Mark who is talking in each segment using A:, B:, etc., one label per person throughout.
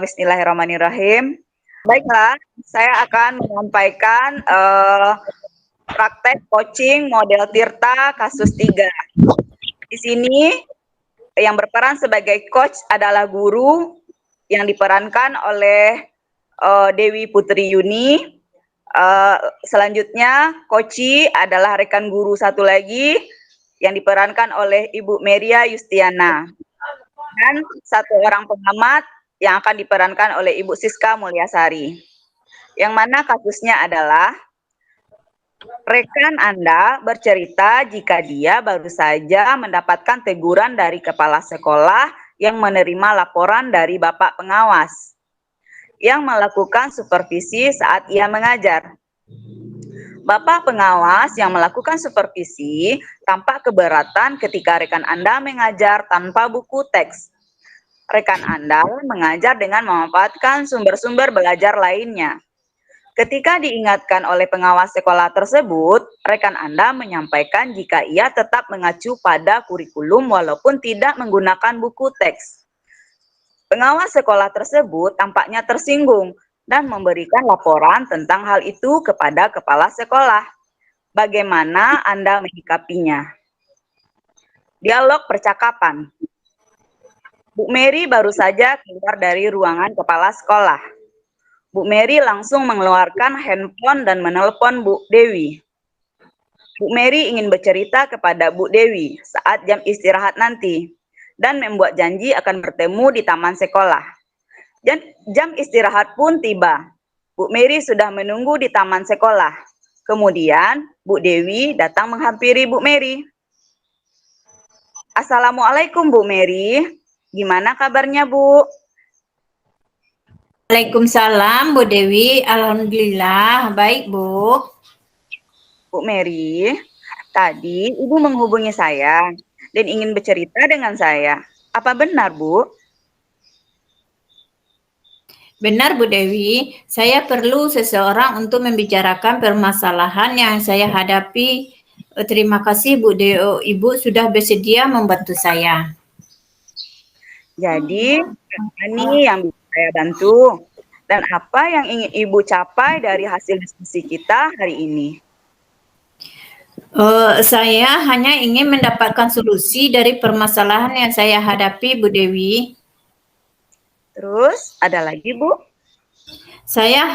A: Bismillahirrahmanirrahim. Baiklah, saya akan menyampaikan praktek coaching model Tirta kasus 3. Di sini yang berperan sebagai coach adalah guru yang diperankan oleh Dewi Putri Yuni. Selanjutnya, coachi adalah rekan guru satu lagi yang diperankan oleh Ibu Meria Yustiana. Dan satu orang pengamat yang akan diperankan oleh Ibu Siska Mulyasari. Yang mana kasusnya adalah rekan Anda bercerita jika dia baru saja mendapatkan teguran dari kepala sekolah yang menerima laporan dari Bapak Pengawas yang melakukan supervisi saat ia mengajar. Bapak Pengawas yang melakukan supervisi tampak keberatan ketika rekan Anda mengajar tanpa buku teks. Rekan Anda mengajar dengan memanfaatkan sumber-sumber belajar lainnya. Ketika diingatkan oleh pengawas sekolah tersebut, rekan Anda menyampaikan jika ia tetap mengacu pada kurikulum walaupun tidak menggunakan buku teks. Pengawas sekolah tersebut tampaknya tersinggung dan memberikan laporan tentang hal itu kepada kepala sekolah. Bagaimana Anda menyikapinya? Dialog percakapan. Bu Mary baru saja keluar dari ruangan kepala sekolah. Bu Mary langsung mengeluarkan handphone dan menelpon Bu Dewi. Bu Mary ingin bercerita kepada Bu Dewi saat jam istirahat nanti dan membuat janji akan bertemu di taman sekolah. Jam istirahat pun tiba. Bu Mary sudah menunggu di taman sekolah. Kemudian Bu Dewi datang menghampiri Bu Mary. Assalamualaikum Bu Mary. Gimana kabarnya, Bu?
B: Waalaikumsalam, Bu Dewi. Alhamdulillah, baik, Bu.
A: Bu Mary, tadi Ibu menghubungi saya dan ingin bercerita dengan saya. Apa benar, Bu?
B: Benar, Bu Dewi. Saya perlu seseorang untuk membicarakan permasalahan yang saya hadapi. Terima kasih, Bu Dewi. Ibu sudah bersedia membantu saya.
A: Jadi, apa nih yang bisa saya bantu? Dan apa yang ingin Ibu capai dari hasil diskusi kita hari ini?
B: Saya hanya ingin mendapatkan solusi dari permasalahan yang saya hadapi, Bu Dewi.
A: Terus, ada lagi, Bu?
B: Saya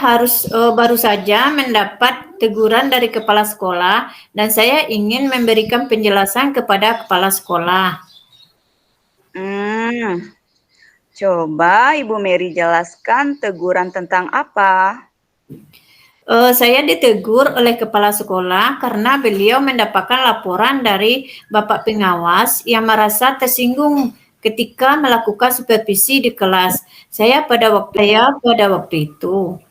B: baru saja mendapat teguran dari kepala sekolah dan saya ingin memberikan penjelasan kepada kepala sekolah.
A: Coba Ibu Mary jelaskan teguran tentang apa?
B: Saya ditegur oleh kepala sekolah karena beliau mendapatkan laporan dari Bapak Pengawas yang merasa tersinggung ketika melakukan supervisi di kelas. Saya pada waktu itu.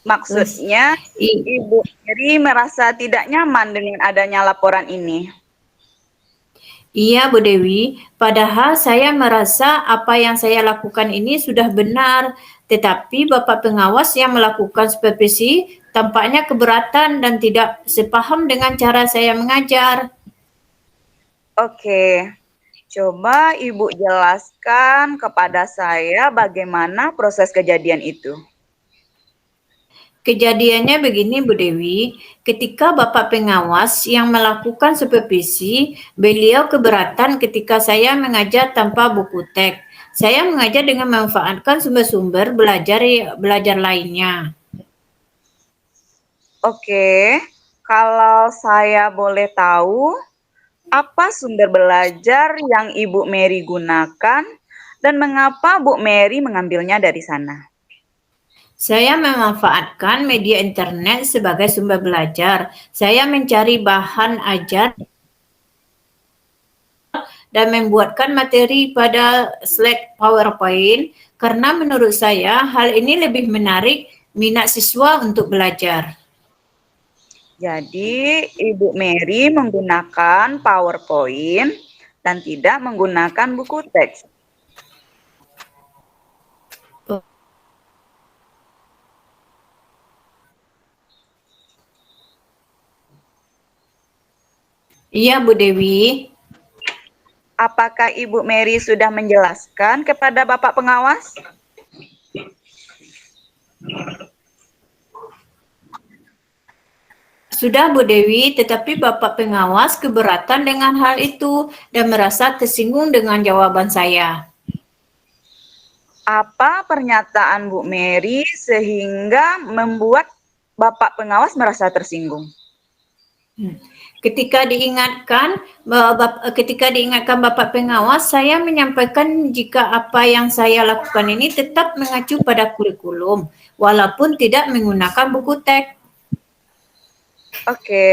A: Maksudnya, Ibu Mary merasa tidak nyaman dengan adanya laporan ini.
B: Iya, Bu Dewi. Padahal saya merasa apa yang saya lakukan ini sudah benar. Tetapi Bapak Pengawas yang melakukan supervisi tampaknya keberatan dan tidak sepaham dengan cara saya mengajar.
A: Oke, coba Ibu jelaskan kepada saya bagaimana proses kejadian itu.
B: Kejadiannya begini, Bu Dewi, ketika Bapak Pengawas yang melakukan supervisi, beliau keberatan ketika saya mengajar tanpa buku teks. Saya mengajar dengan memanfaatkan sumber-sumber belajar lainnya.
A: Oke, kalau saya boleh tahu, apa sumber belajar yang Ibu Mary gunakan dan mengapa Bu Mary mengambilnya dari sana?
B: Saya memanfaatkan media internet sebagai sumber belajar. Saya mencari bahan ajar dan membuatkan materi pada slide PowerPoint karena menurut saya hal ini lebih menarik minat siswa untuk belajar.
A: Jadi, Ibu Mary menggunakan PowerPoint dan tidak menggunakan buku teks.
B: Iya, Bu Dewi.
A: apakah Ibu Mary sudah menjelaskan kepada Bapak pengawas?
B: Sudah Bu Dewi, tetapi Bapak pengawas keberatan dengan hal itu dan merasa tersinggung dengan jawaban saya.
A: Apa pernyataan Bu Mary sehingga membuat Bapak pengawas merasa tersinggung?
B: Ketika diingatkan Bapak pengawas, saya menyampaikan jika apa yang saya lakukan ini tetap mengacu pada kurikulum, walaupun tidak menggunakan buku teks.
A: Oke,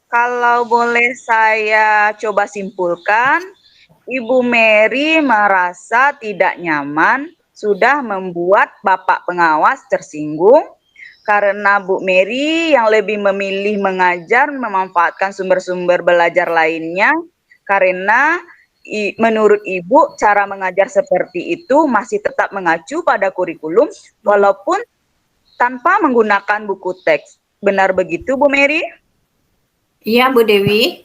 A: kalau boleh saya coba simpulkan, Ibu Mary merasa tidak nyaman sudah membuat Bapak pengawas tersinggung karena Bu Mary yang lebih memilih mengajar memanfaatkan sumber-sumber belajar lainnya karena menurut Ibu cara mengajar seperti itu masih tetap mengacu pada kurikulum walaupun tanpa menggunakan buku teks. Benar begitu Bu Mary?
B: Iya Bu Dewi.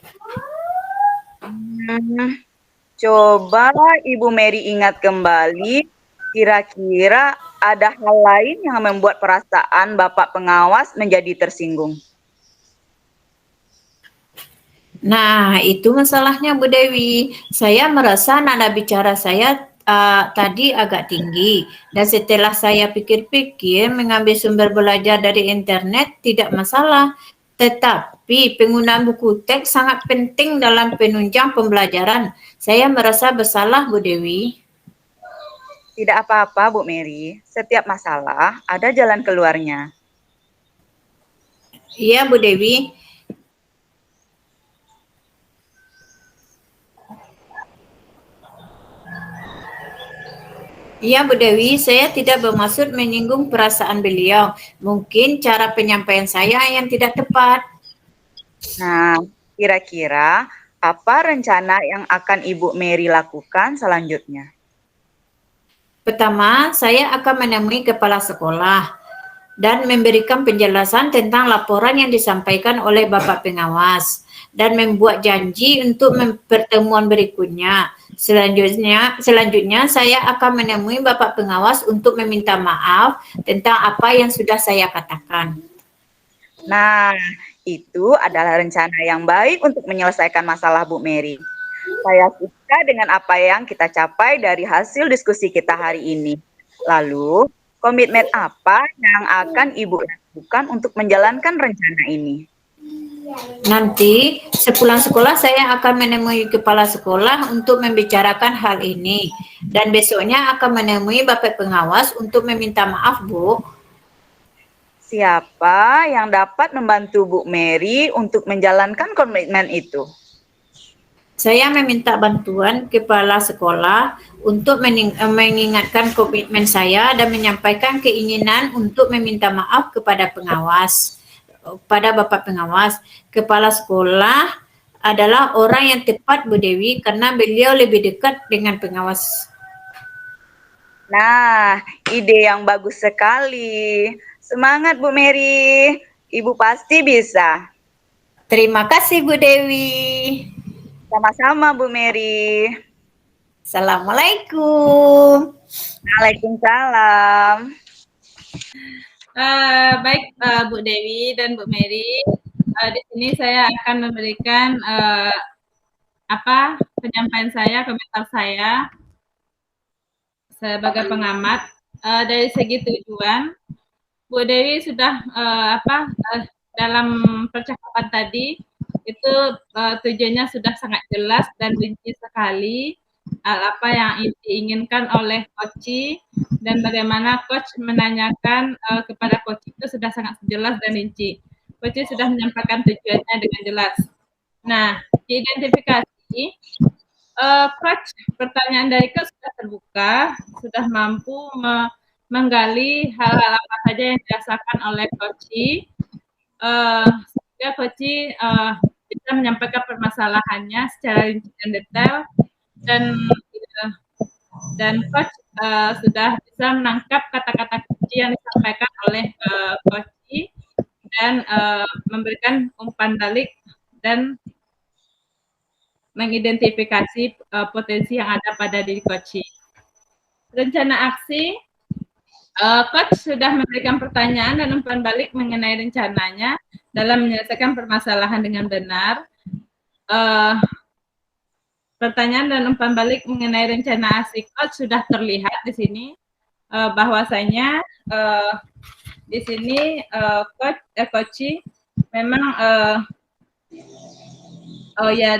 A: Coba Ibu Mary ingat kembali, kira-kira ada hal lain yang membuat perasaan Bapak pengawas menjadi tersinggung.
B: Nah, itu masalahnya Bu Dewi. Saya merasa nada bicara saya tadi agak tinggi. Dan setelah saya pikir-pikir, mengambil sumber belajar dari internet tidak masalah. Tetapi penggunaan buku teks sangat penting dalam penunjang pembelajaran. Saya merasa bersalah Bu Dewi.
A: Tidak apa-apa Bu Mary, setiap masalah ada jalan keluarnya.
B: Iya Bu Dewi. Iya Bu Dewi, saya tidak bermaksud menyinggung perasaan beliau. Mungkin cara penyampaian saya yang tidak tepat.
A: Nah, kira-kira apa rencana yang akan Ibu Mary lakukan selanjutnya?
B: Pertama, saya akan menemui kepala sekolah dan memberikan penjelasan tentang laporan yang disampaikan oleh Bapak pengawas dan membuat janji untuk pertemuan berikutnya. Selanjutnya saya akan menemui Bapak pengawas untuk meminta maaf tentang apa yang sudah saya katakan.
A: Nah, itu adalah rencana yang baik untuk menyelesaikan masalah Bu Mary. Saya suka dengan apa yang kita capai dari hasil diskusi kita hari ini. Lalu, komitmen apa yang akan Ibu lakukan untuk menjalankan rencana ini?
B: Nanti sepulang sekolah saya akan menemui kepala sekolah untuk membicarakan hal ini. Dan besoknya akan menemui Bapak pengawas untuk meminta maaf, Bu.
A: Siapa yang dapat membantu Bu Mary untuk menjalankan komitmen itu?
B: Saya meminta bantuan kepala sekolah untuk mengingatkan komitmen saya dan menyampaikan keinginan untuk meminta maaf kepada pengawas, pada Bapak pengawas. Kepala sekolah adalah orang yang tepat Bu Dewi karena beliau lebih dekat dengan pengawas.
A: Nah, ide yang bagus sekali. Semangat Bu Mary, Ibu pasti bisa.
B: Terima kasih Bu Dewi.
A: Sama-sama Bu Mary.
B: Assalamualaikum.
A: Waalaikumsalam.
C: Baik Bu Dewi dan Bu Mary, di sini saya akan memberikan penyampaian saya, komentar saya sebagai pengamat. Dari segi tujuan, Bu Dewi sudah dalam percakapan tadi itu tujuannya sudah sangat jelas dan rinci sekali apa yang diinginkan oleh Coach dan bagaimana Coach menanyakan kepada Coach itu sudah sangat jelas dan rinci. Coach sudah menyampaikan tujuannya dengan jelas. Nah, diidentifikasi Coach, pertanyaan dari Coach sudah terbuka, sudah mampu menggali hal-hal apa saja yang dirasakan oleh Coach, sehingga Coach bisa menyampaikan permasalahannya secara rinci dan detail dan Coach sudah bisa menangkap kata-kata kunci yang disampaikan oleh Coach dan memberikan umpan balik dan mengidentifikasi potensi yang ada pada diri coach. Rencana aksi, coach sudah memberikan pertanyaan dan umpan balik mengenai rencananya dalam menyelesaikan permasalahan dengan benar. Pertanyaan dan umpan balik mengenai rencana aksi coach sudah terlihat di sini, bahwasanya di sini coach memang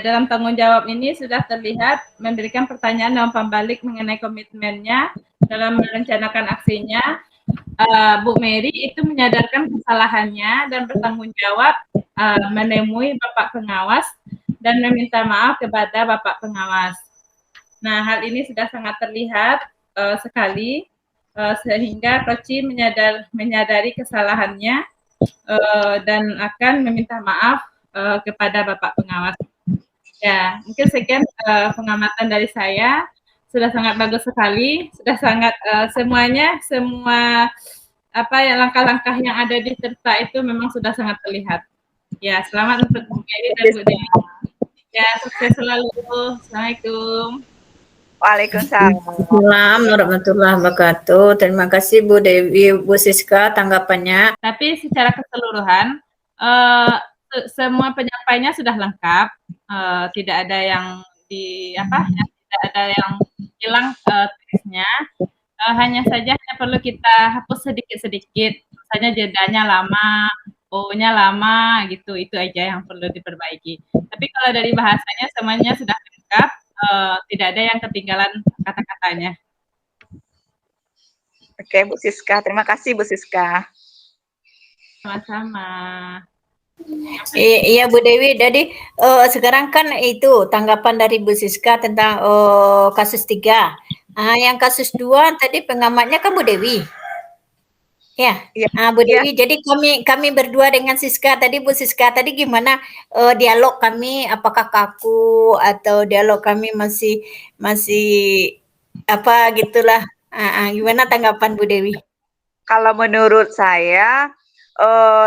C: dalam tanggung jawab ini sudah terlihat memberikan pertanyaan dan umpan balik mengenai komitmennya dalam merencanakan aksinya. Bu Mary itu menyadarkan kesalahannya dan bertanggung jawab menemui Bapak Pengawas dan meminta maaf kepada Bapak Pengawas. Nah, hal ini sudah sangat terlihat sekali sehingga Koci menyadari kesalahannya dan akan meminta maaf kepada Bapak Pengawas. Ya, mungkin sekian pengamatan dari saya. Sudah sangat bagus sekali, sudah sangat semua langkah-langkah yang ada di Tirta itu memang sudah sangat terlihat. Ya, selamat untuk Bu Mary dan Bu Dewi. Ya, sukses selalu. Assalamualaikum.
A: Waalaikumsalam
B: warahmatullahi wabarakatuh. Terima kasih Bu Dewi, Bu Siska tanggapannya.
C: Tapi secara keseluruhan semua penyampaiannya sudah lengkap, tidak ada yang tidak ada yang hilang teksnya. Hanya saja perlu kita hapus sedikit-sedikit, misalnya jedanya lama, O-nya lama, gitu. Itu aja yang perlu diperbaiki. Tapi kalau dari bahasanya semuanya sudah lengkap, tidak ada yang ketinggalan kata-katanya.
A: Oke, Bu Siska. Terima kasih, Bu Siska.
C: Sama-sama.
B: Iya Bu Dewi, jadi sekarang kan itu tanggapan dari Bu Siska tentang kasus 3. Yang kasus 2 tadi pengamatnya kan Bu Dewi. Ya, Bu Dewi. Jadi kami berdua dengan Siska tadi, Bu Siska tadi gimana dialog kami? Apakah kaku atau dialog kami masih apa gitulah? Gimana tanggapan Bu Dewi?
A: Kalau menurut saya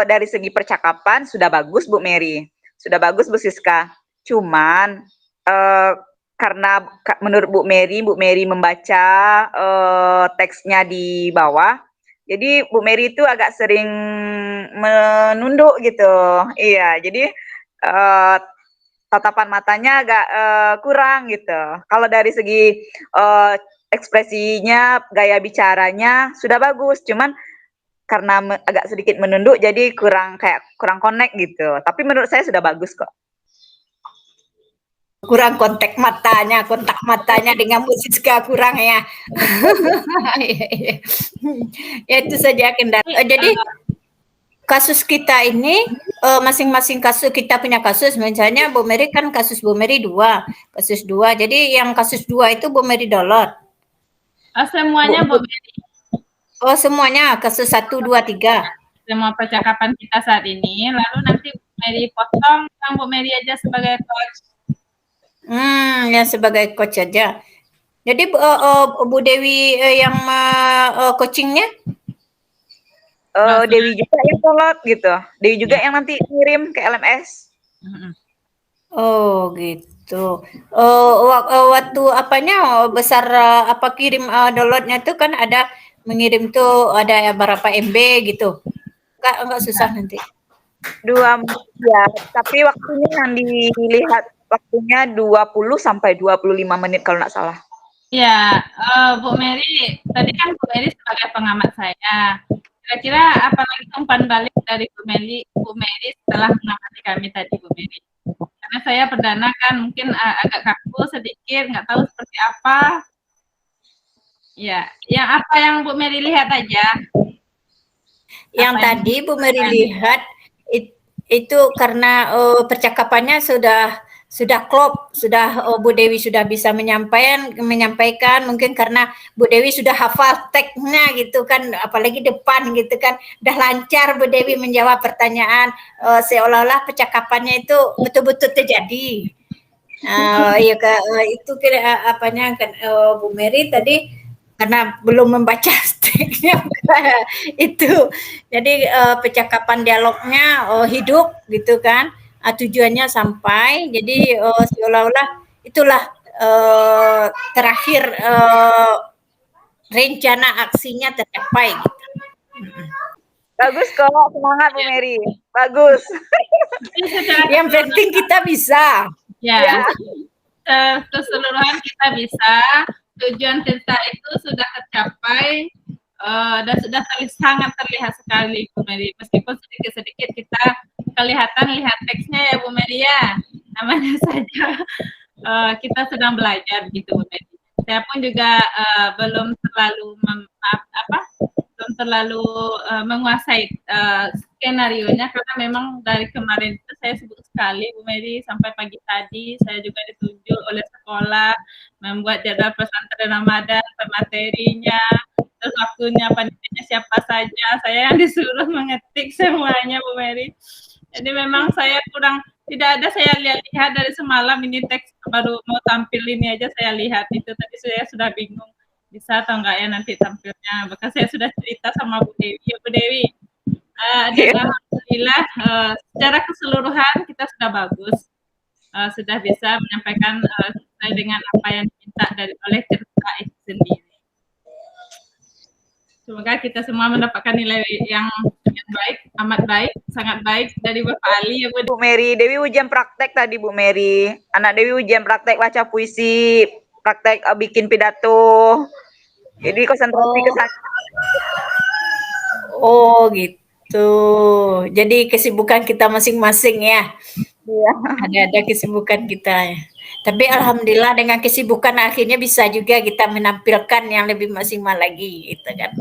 A: dari segi percakapan sudah bagus Bu Mary, sudah bagus Bu Siska. Cuman karena menurut Bu Mary membaca teksnya di bawah, jadi Bu Mary itu agak sering menunduk gitu. Iya, jadi tatapan matanya agak kurang gitu. Kalau dari segi ekspresinya, gaya bicaranya sudah bagus, cuman karena agak sedikit menunduk jadi kurang connect gitu. Tapi menurut saya sudah bagus kok.
B: Kurang kontak matanya dengan Bu Siska kurang ya. Ya itu saja kendala. Jadi kasus kita ini masing-masing kasus kita punya kasus. Misalnya Bu Mary kan kasus Bu Mary 2, kasus 2. Jadi yang kasus 2 itu Bu Mary download.
C: Semuanya Bu Mary.
B: Oh semuanya kasus 1, 2, 3.
C: Semua percakapan kita saat ini, lalu nanti Bu Mary potong, Bu Mary aja sebagai coach.
B: Ya sebagai coach aja. Jadi Bu Dewi yang coachingnya?
A: Dewi juga yang download gitu. Dewi juga yang nanti ngirim ke LMS.
B: Oh gitu. Waktu apanya besar apa kirim downloadnya tuh kan ada mengirim tuh ada berapa MB gitu. Enggak susah nanti.
A: 2 ya, tapi waktunya yang dilihat waktunya 20 sampai 25 menit kalau nggak salah.
C: Ya, Bu Mary, tadi kan Bu Mary sebagai pengamat saya. Kira-kira apa lagi umpan balik dari Bu Mary setelah mengamati kami tadi Bu Mary? Karena saya perdana kan mungkin agak kaku sedikit, nggak tahu seperti apa. Ya, yang apa yang Bu Mary lihat aja.
B: Yang tadi Bu Mary lihat itu karena percakapannya sudah klop, sudah Bu Dewi sudah bisa menyampaikan mungkin karena Bu Dewi sudah hafal teksnya gitu kan, apalagi depan gitu kan, udah lancar Bu Dewi menjawab pertanyaan, seolah-olah percakapannya itu betul-betul terjadi. Itu kira apanya kan Bu Mary tadi karena belum membaca teksnya itu, jadi percakapan dialognya hidup gitu kan. tujuannya sampai. Jadi seolah-olah itulah terakhir rencana aksinya tercapai. Gitu.
A: Bagus kok, semangat Bu Mary. Bagus.
B: Yang penting kita bisa.
C: Ya, keseluruhan kita bisa. Tujuan kita itu sudah tercapai dan sudah sangat terlihat sekali Bu Mary. Meskipun sedikit-sedikit kita kelihatan lihat teksnya ya Bu Mary ya. Namanya saja kita sedang belajar gitu Bu Mary. Saya pun juga belum terlalu belum terlalu menguasai skenario-nya karena memang dari kemarin itu saya sibuk sekali Bu Mary, sampai pagi tadi saya juga ditunjuk oleh sekolah membuat jadwal pesantren Ramadan, materinya, terus waktunya panitianya siapa saja, saya yang disuruh mengetik semuanya Bu Mary. Jadi memang saya tidak ada saya lihat dari semalam ini teks baru mau tampil ini aja saya lihat itu tadi saya sudah bingung bisa atau enggak ya nanti tampilnya. Bahkan saya sudah cerita sama Bu Dewi. Ya Bu Dewi, dan alhamdulillah secara keseluruhan kita sudah bagus, sudah bisa menyampaikan sesuai dengan apa yang diminta oleh cerita itu sendiri. Semoga kita semua mendapatkan nilai yang baik, amat baik, sangat baik dari Bapak Ali ya Bu
A: Mary. Dewi ujian praktek tadi Bu Mary. Anak Dewi ujian praktek baca puisi, praktek bikin pidato. Jadi konsentrasi ke sana.
B: Oh gitu. Jadi kesibukan kita masing-masing ya.
A: Iya.
B: Ada kesibukan kita ya. Tapi alhamdulillah dengan kesibukan akhirnya bisa juga kita menampilkan yang lebih maksimal lagi gitu kan.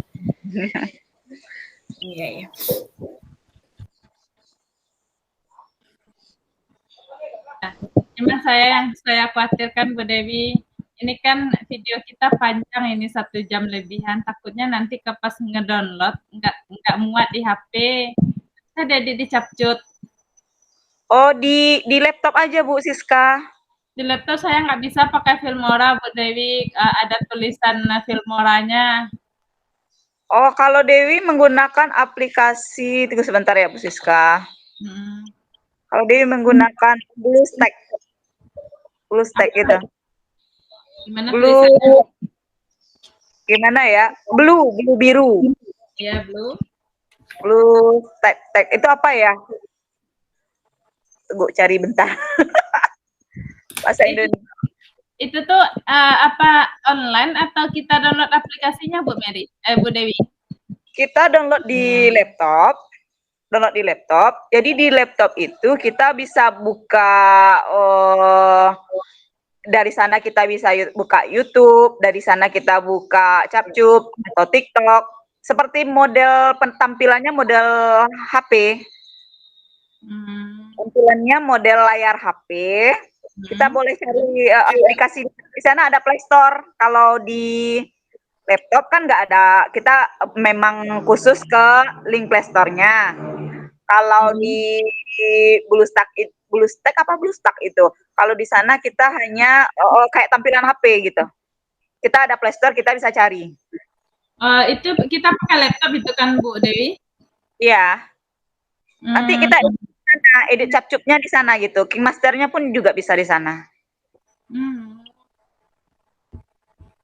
B: Iya ya.
C: Memang yang saya khawatirkan Bu Dewi, ini kan video kita panjang ini 1 jam lebihan, takutnya nanti pas ngedownload nggak muat di HP, saya jadi dicapcut.
A: Oh di laptop aja Bu Siska.
C: Di laptop saya nggak bisa pakai Filmora Bu Dewi, ada tulisan Filmoranya.
A: Oh kalau Dewi menggunakan aplikasi, tunggu sebentar ya Bu Siska. Kalau Dewi menggunakan BlueStack gitu.
C: Gimana
A: Blue, gimana ya? Blue biru.
C: Iya, Blue.
A: BlueStack itu apa ya? Tunggu cari bentar. Bahasa Indonesia.
C: Itu tuh apa online atau kita download aplikasinya Bu Mary? Bu Dewi?
A: Kita download di laptop. Jadi di laptop itu kita bisa buka dari sana kita bisa buka YouTube, dari sana kita buka Capcub atau TikTok. Seperti model pentampilannya model HP. Tampilannya model layar HP. Kita boleh cari aplikasi di sana, ada Play Store. Kalau di laptop kan nggak ada, kita memang khusus ke link Play Store-nya. Kalau di BlueStack itu, kalau di sana kita hanya kayak tampilan HP gitu. Kita ada Play Store, kita bisa cari.
C: Itu kita pakai laptop itu kan Bu Dewi?
A: Iya. Nanti kita edit Capcubnya di sana gitu. Kingmasternya pun juga bisa di sana.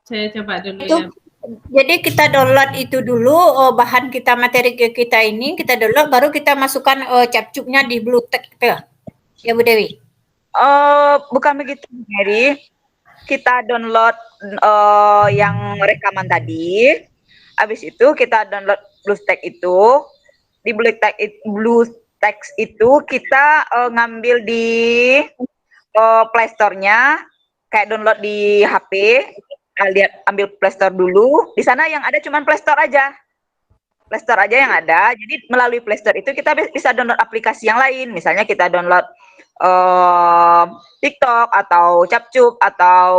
C: Saya coba dulu
B: itu,
C: ya.
B: Jadi kita download itu dulu bahan kita, materi kita ini kita download, baru kita masukkan Capcubnya di BlueStack gitu ya Bu Dewi?
A: Bukan begitu Mary. Kita download yang rekaman tadi. Habis itu kita download BlueStack itu. Di BlueStack itu kita ngambil di Play Store-nya, kayak download di HP. Ambil Play Store dulu. Di sana yang ada cuma Play Store aja. Play Store aja yang ada. Jadi melalui Play Store itu kita bisa download aplikasi yang lain. Misalnya kita download TikTok atau Capcub atau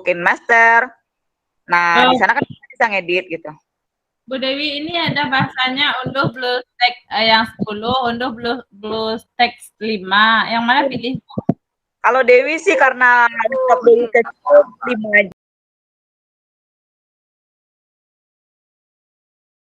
A: KineMaster. Nah, di sana kan bisa ngedit gitu.
C: Bu Dewi, ini ada bahasanya unduh BlueStack yang 10, unduh BlueStack 5. Yang mana pilih?
A: Kalau Dewi sih karena laptop Dewi kecil 5 aja.